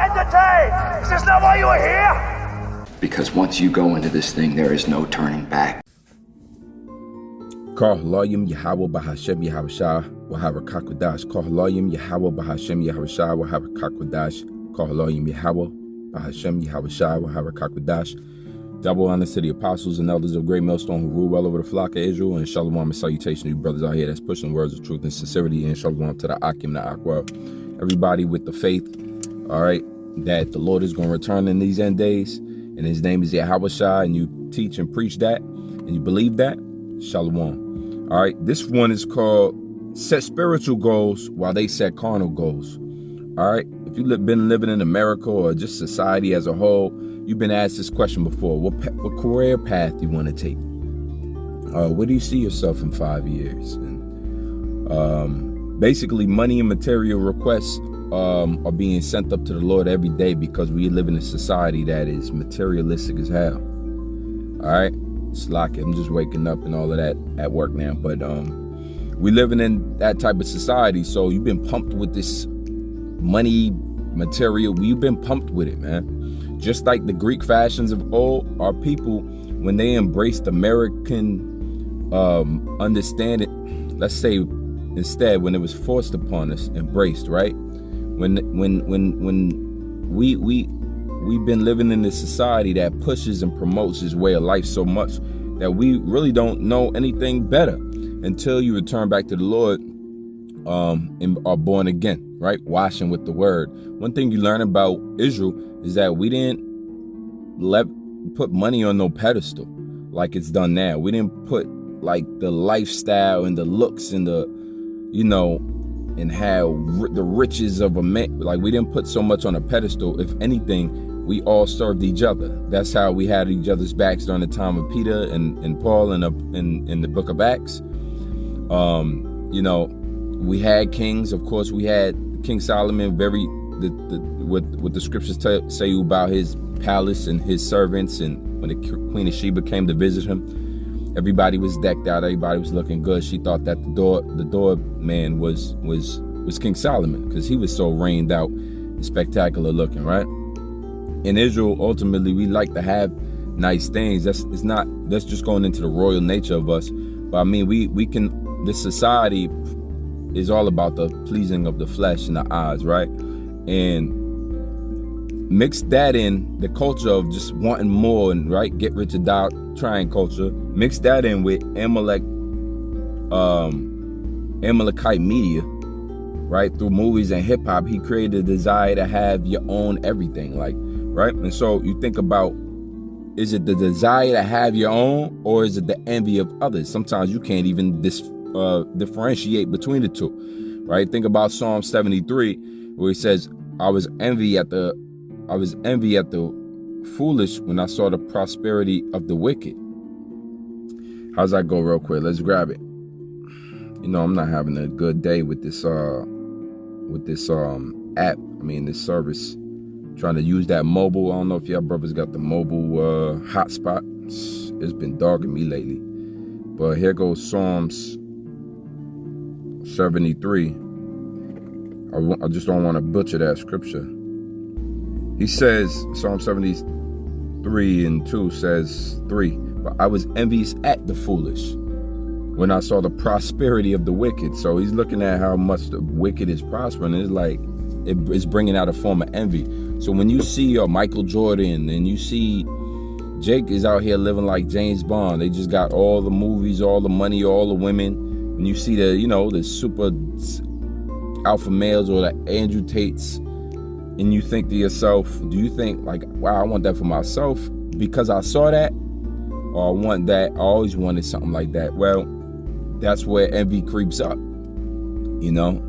entertain. Is this not why you are here? Because once you go into this thing, there is no turning back. Carnal Yahweh Bahashem Yahushua Wahara Kakwadash. Carnal Yahweh Bahashem Yahushua Wahara Kakwadash. Carnal Yahweh Bahashem Yahushua Wahara Kakwadash. Double honor to the apostles and elders of Great Millstone who rule well over the flock of Israel, and shalom and salutation to you brothers out here that's pushing words of truth and sincerity, and shalom to the Akim, the Akwa. Everybody with the faith, all right, that the Lord is going to return in these end days, and his name is Yahushua, and you teach and preach that, and you believe that, shalom. All right, this one is called Set Spiritual Goals While They Set Carnal Goals. All right, if you've been living in America or just society as a whole, you've been asked this question before. What career path do you want to take? Where do you see yourself in 5 years? And basically, money and material requests are being sent up to the Lord every day because we live in a society that is materialistic as hell. All right? It's like I'm just waking up and all of that at work now. But we living in that type of society, so you've been pumped with this money, material. We've been pumped with it, man. Just like the Greek fashions of old, our people, when they embraced American understanding, let's say instead, when it was forced upon us, embraced, right? When we've been living in this society that pushes and promotes this way of life so much that we really don't know anything better until you return back to the Lord and are born again, right? Washing with the word. One thing you learn about Israel is that we didn't put money on no pedestal like it's done now. We didn't put like the lifestyle and the looks and the, you know, and how the riches of a man, like we didn't put so much on a pedestal. If anything, we all served each other. That's how we had each other's backs during the time of Peter and Paul in the book of Acts. You know, we had kings. Of course, we had King Solomon, what the scriptures say about his palace and his servants, and when the Queen of Sheba came to visit him, everybody was decked out, everybody was looking good. She thought that the door man was King Solomon because he was so reigned out and spectacular looking, right? In Israel, ultimately, we like to have nice things. That's just going into the royal nature of us. But I mean, we can. This society is all about the pleasing of the flesh and the eyes, right? And mix that in the culture of just wanting more and right, get rich or die trying culture. Mix that in with Amalekite media, right? Through movies and hip hop, he created a desire to have your own everything, like, right? And so you think about, is it the desire to have your own, or is it the envy of others? Sometimes you can't even differentiate between the two, right? Think about Psalm 73, where he says, I was envy at the foolish when I saw the prosperity of the wicked. How's that go real quick? Let's grab it. You know, I'm not having a good day with this app. I mean, this service. Trying to use that mobile. I don't know if y'all brothers got the mobile hotspot. It's been dogging me lately. But here goes Psalms 73. I just don't want to butcher that scripture. He says, Psalm 73 and 2 says 3, but I was envious at the foolish when I saw the prosperity of the wicked. So he's looking at how much the wicked is prospering. It's like, it's bringing out a form of envy. So when you see Michael Jordan and you see Jake is out here living like James Bond, they just got all the movies, all the money, all the women. When you see the super alpha males or the Andrew Tates, and you think to yourself, do you think like, wow, I want that for myself because I saw that? Or I want that, I always wanted something like that. Well, that's where envy creeps up. You know,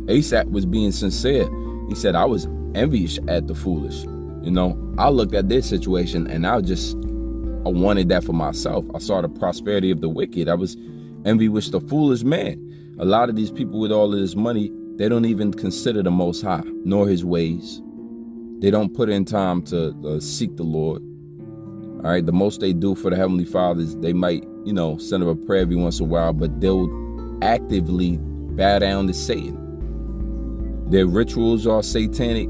ASAP was being sincere. He said, I was envious at the foolish. You know, I looked at this situation and I wanted that for myself. I saw the prosperity of the wicked. I was envious the foolish man. A lot of these people with all of this money, they don't even consider the Most High, nor his ways. They don't put in time to seek the Lord. All right, the most they do for the Heavenly Father is they might, send up a prayer every once in a while, but they'll actively bow down to Satan. Their rituals are satanic.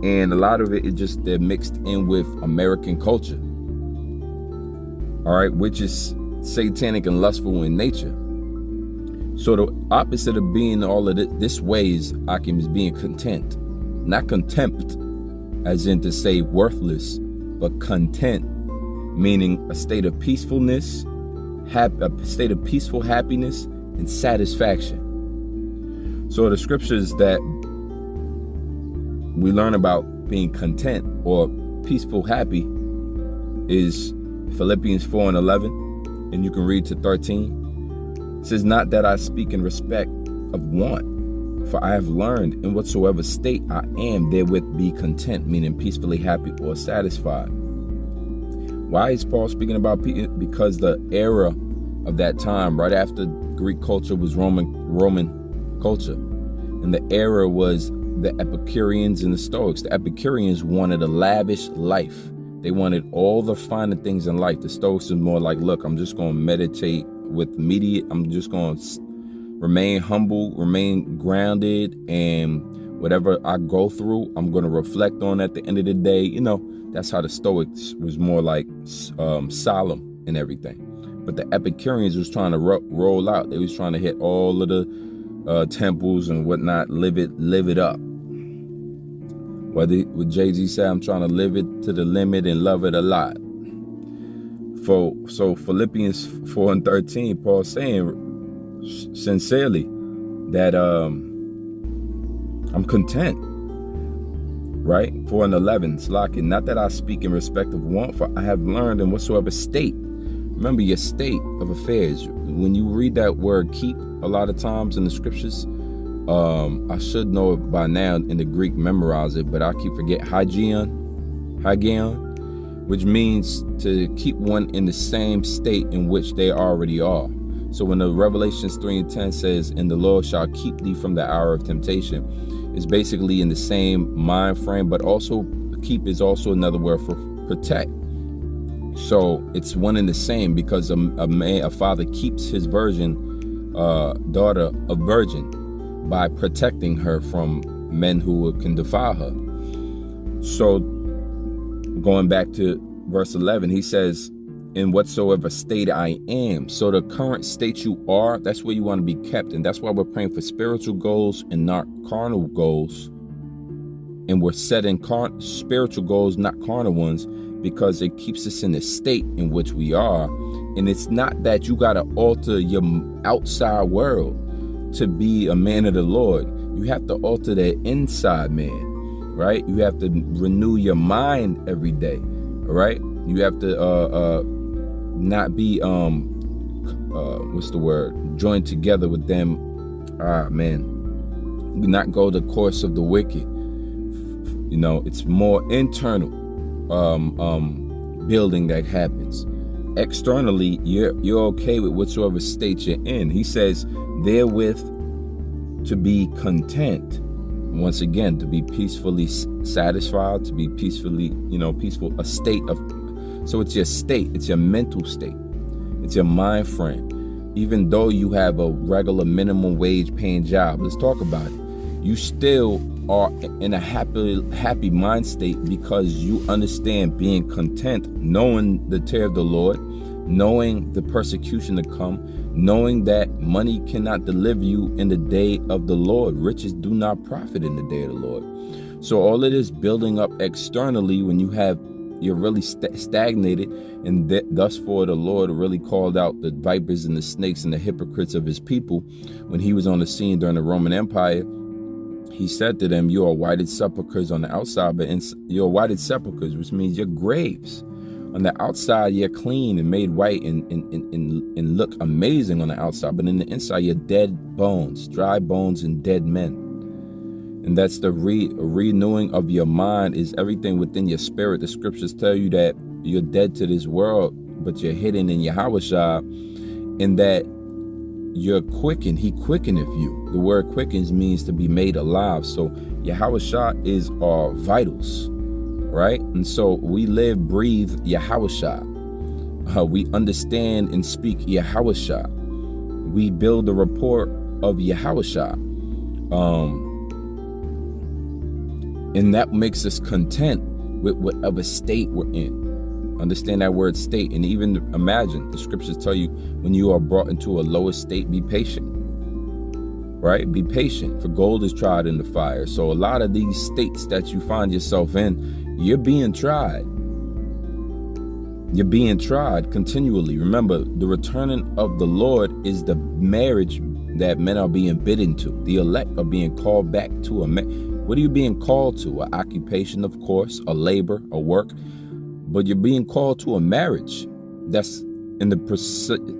And a lot of it is just they're mixed in with American culture. All right, which is satanic and lustful in nature. So the opposite of being all of this way is Akim, is being content. Not contempt, as in to say worthless, but content, meaning a state of peacefulness, a state of peaceful happiness and satisfaction. So the scriptures that we learn about being content or peaceful, happy is Philippians 4:11, and you can read to 13. It says, not that I speak in respect of want, for I have learned in whatsoever state I am therewith be content, meaning peacefully happy or satisfied. Why is Paul speaking about peace? Because the era of that time, right after Greek culture, was Roman culture. And the era was the Epicureans and the Stoics. The Epicureans wanted a lavish life. They wanted all the finer things in life. The Stoics was more like, look, I'm just going to meditate with immediate. I'm just going to remain humble, remain grounded, and whatever I go through, I'm going to reflect on at the end of the day. You know, that's how the Stoics was more like solemn and everything. But the Epicureans was trying to roll out. They was trying to hit all of the temples and whatnot, live it up. What Jay-Z said, I'm trying to live it to the limit and love it a lot. So Philippians 4:13, Paul's saying sincerely that I'm content. Right? 4:11, Slacking. Not that I speak in respect of want, for I have learned in whatsoever state. Remember your state of affairs. When you read that word keep a lot of times in the scriptures, I should know it by now in the Greek, memorize it, but I keep forget hagion, which means to keep one in the same state in which they already are. So when the Revelations 3:10 says, and the Lord shall keep thee from the hour of temptation, it's basically in the same mind frame, but also keep is also another word for protect. So it's one and the same, because a father keeps his daughter a virgin by protecting her from men who can defile her. So going back to verse 11, he says, in whatsoever state I am. So the current state you are, that's where you want to be kept. And that's why we're praying for spiritual goals and not carnal goals. And we're setting spiritual goals, not carnal ones, because it keeps us in the state in which we are. And it's not that you got to alter your outside world to be a man of the Lord. You have to alter the inside man, right? You have to renew your mind every day, all right? You have to not be joined together with them. Not go the course of the wicked. You know, it's more internal building that happens. Externally, you're okay with whatsoever state you're in. He says therewith to be content. Once again, to be peacefully satisfied, to be peacefully, peaceful, a state of. So it's your state, it's your mental state, it's your mind frame. Even though you have a regular minimum wage paying job, let's talk about it. You still are in a happy mind state because you understand being content, knowing the terror of the Lord, knowing the persecution to come, knowing that money cannot deliver you in the day of the Lord. Riches do not profit in the day of the Lord. So all it is building up externally when you're really stagnated, and thus for the Lord really called out the vipers and the snakes and the hypocrites of his people when he was on the scene during the Roman Empire. He said to them, you are whited sepulchres on the outside, but you're whited sepulchres, which means you're graves. On the outside, you're clean and made white and look amazing on the outside, but in the inside, you're dead bones, dry bones and dead men. And that's the renewing of your mind, is everything within your spirit. The scriptures tell you that you're dead to this world, but you're hidden in Yahushua, and that you're quickened. He quickeneth you. The word quickens means to be made alive. So Yahushua is our vitals, right? And so we live, breathe Yahushua. We understand and speak Yahushua. We build the rapport of Yahushua. And that makes us content with whatever state we're in. Understand that word state. And even imagine, the scriptures tell you, when you are brought into a lower state, be patient. Right? Be patient, for gold is tried in the fire. So a lot of these states that you find yourself in, you're being tried. You're being tried continually. Remember, the returning of the Lord is the marriage that men are being bidden to. The elect are being called back to a what are you being called to? An occupation, of course, a labor, a work. But you're being called to a marriage. That's in the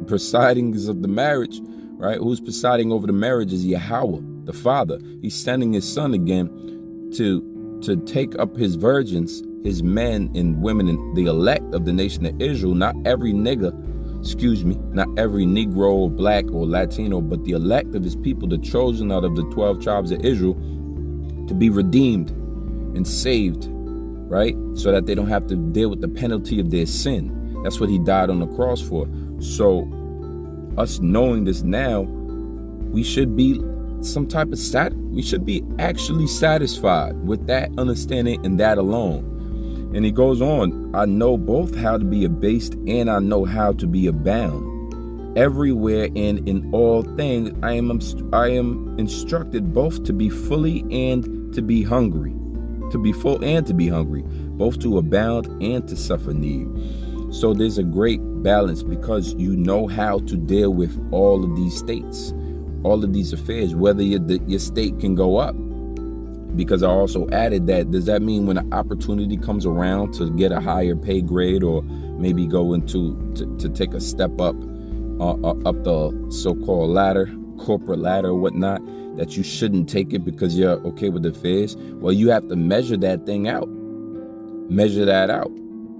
presidings of the marriage, right? Who's presiding over the marriage is Yahweh, the Father. He's sending his son again to take up his virgins, his men and women, and the elect of the nation of Israel. Not every nigga, not every Negro or black or Latino, but the elect of his people, the chosen out of the 12 tribes of Israel, to be redeemed and saved, right? So that they don't have to deal with the penalty of their sin. That's what he died on the cross for. So us knowing this now, we should be we should be actually satisfied with that understanding and that alone. And he goes on, I know both how to be abased and I know how to be abound. Everywhere and in all things I am instructed both to be fully and to be hungry, to be full and to be hungry, both to abound and to suffer need. So there's a great balance, because you know how to deal with all of these states, all of these affairs, whether your state can go up. Because I also added that, does that mean when an opportunity comes around to get a higher pay grade, or maybe go into to take a step up the so-called ladder, corporate ladder or whatnot, that you shouldn't take it because you're okay with the affairs? Well, you have to measure that thing out. Measure that out.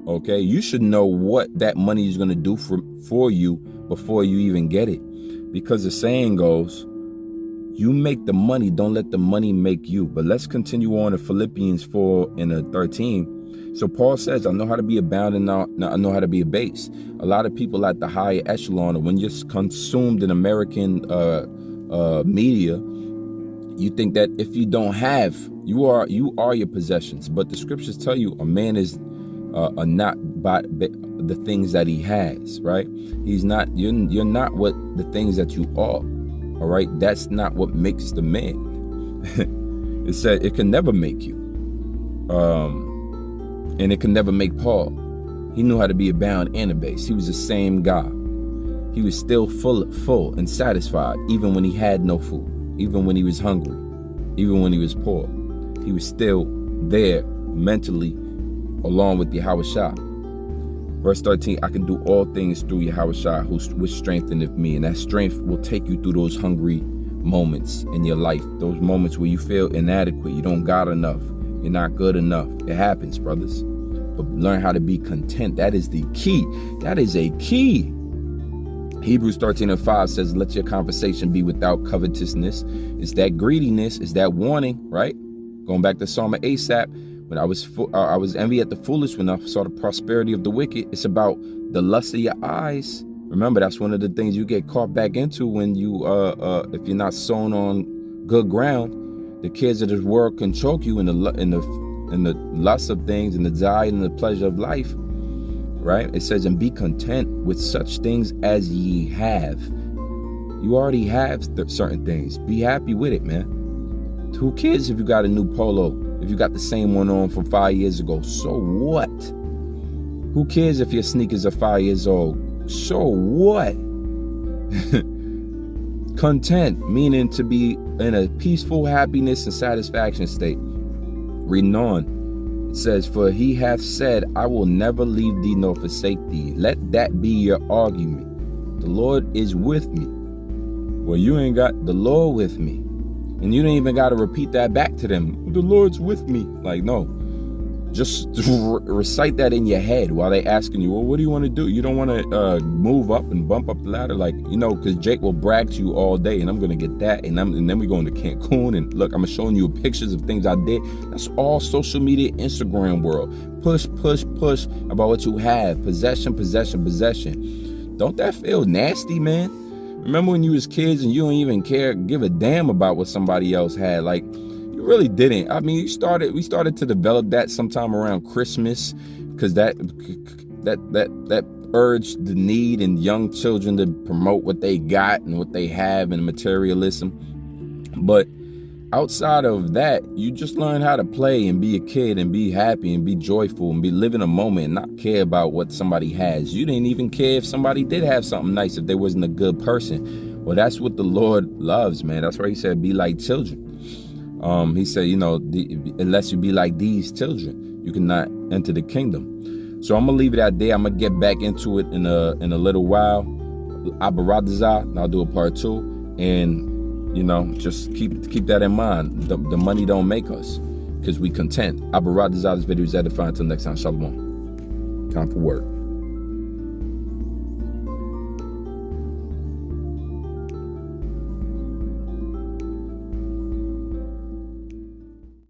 Okay, you should know what that money is going to do for you before you even get it. Because the saying goes, you make the money, don't let the money make you. But let's continue on to Philippians 4:13. So Paul says, I know how to be abound and I know how to be abased. A lot of people at the higher echelon, or when you're consumed in American media, you think that if you don't have, you are your possessions. But the scriptures tell you a man is not by the things that he has, right? He's not, you're not what the things that you are, all right? That's not what makes the man. It said it can never make you. And it can never make Paul. He knew how to be abound and abased. He was the same God. He was still full and satisfied, even when he had no food, even when he was hungry, even when he was poor. He was still there mentally, along with Yahweh Shah. Verse 13, I can do all things through Yahweh Shah, which strengtheneth me. And that strength will take you through those hungry moments in your life, those moments where you feel inadequate, you don't got enough, you're not good enough. It happens, brothers. But learn how to be content. That is the key. That is a key. Hebrews 13:5 says, let your conversation be without covetousness. It's that greediness, it's that warning, right? Going back to Psalm of Asaph, when I was envy at the foolish when I saw the prosperity of the wicked. It's about the lust of your eyes. Remember, that's one of the things you get caught back into when you, if you're not sown on good ground. The cares of this world can choke you in the lust of things and the desire and the pleasure of life, right? It says, and be content with such things as ye have. You already have certain things. Be happy with it, man. Who cares if you got a new polo? If you got the same one on from 5 years ago, so what? Who cares if your sneakers are 5 years old? So what? Content, meaning to be in a peaceful happiness and satisfaction state. Reading on, it says, for he hath said, I will never leave thee nor forsake thee. Let that be your argument. The Lord is with me. Well, you ain't got the Lord with me. And you don't even got to repeat that back to them. The Lord's with me. Like, no. Just recite that in your head while they asking you, well, what do you want to do? You don't want to move up and bump up the ladder, like, you know, because Jake will brag to you all day, and I'm going to get that. And then we're going to Cancun, and look, I'm showing you pictures of things I did. That's all social media, Instagram world. Push about what you have. Possession. Don't that feel nasty, man? Remember when you was kids and you don't even give a damn about what somebody else had? Like, you really didn't. I mean, we started to develop that sometime around Christmas, because that urged the need in young children to promote what they got and what they have and materialism. But outside of that, you just learn how to play and be a kid and be happy and be joyful and be living a moment and not care about what somebody has. You didn't even care if somebody did have something nice, if they wasn't a good person. Well, that's what the Lord loves, man. That's why he said, be like children. He said, unless you be like these children, you cannot enter the kingdom. So I'm going to leave it at there. I'm going to get back into it in a little while. Abaradazah, and I'll do a part 2. And just keep that in mind. The money don't make us, because we content. Abaradazah, this video is edifying. Until next time, shalom. Time for work.